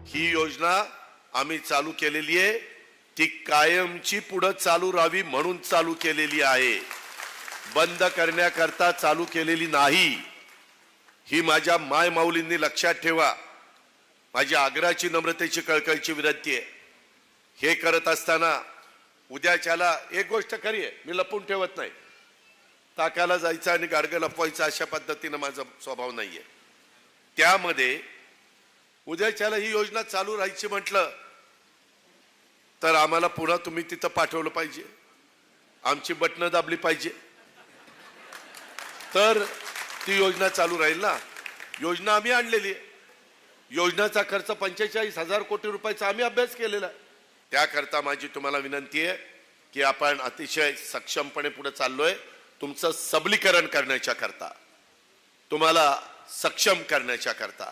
ही योजना आम्ही चालू केलेली आहे, ती कायमची पुढे चालू राहावी म्हणून चालू केलेली आहे, बंद करण्याकरता चालू केलेली नाही। ही माझ्या माय माऊलींनी लक्षात ठेवा, माझी आग्रहाची नम्रतेची कळकळीची विनंती आहे। हे करत असताना उद्याच्याला एक गोष्ट खरी आहे, मी लपून ठेवत नाही, ताकाला जायचं आणि गाडगं लपवायचं अशा पद्धतीने माझा स्वभाव नाहीये। त्यामध्ये उद्याच्याला ही योजना चालू राहायची म्हटलं तर आम्हाला पुन्हा तुम्ही तिथं पाठवलं पाहिजे, आमची बटणं दाबली पाहिजे, तर ती योजना चालू राहील ना। योजना आम्ही आणलेली आहे, योजनेचा खर्च 45,000 कोटी रुपयाचा आम्ही अभ्यास केलेला आहे। त्याकरता माझी तुम्हाला विनंती आहे की आपण अतिशय सक्षमपणे पुढे चाललोय, तुमचं सबलीकरण करण्याच्या करता, तुम्हाला सक्षम करण्याच्या करता।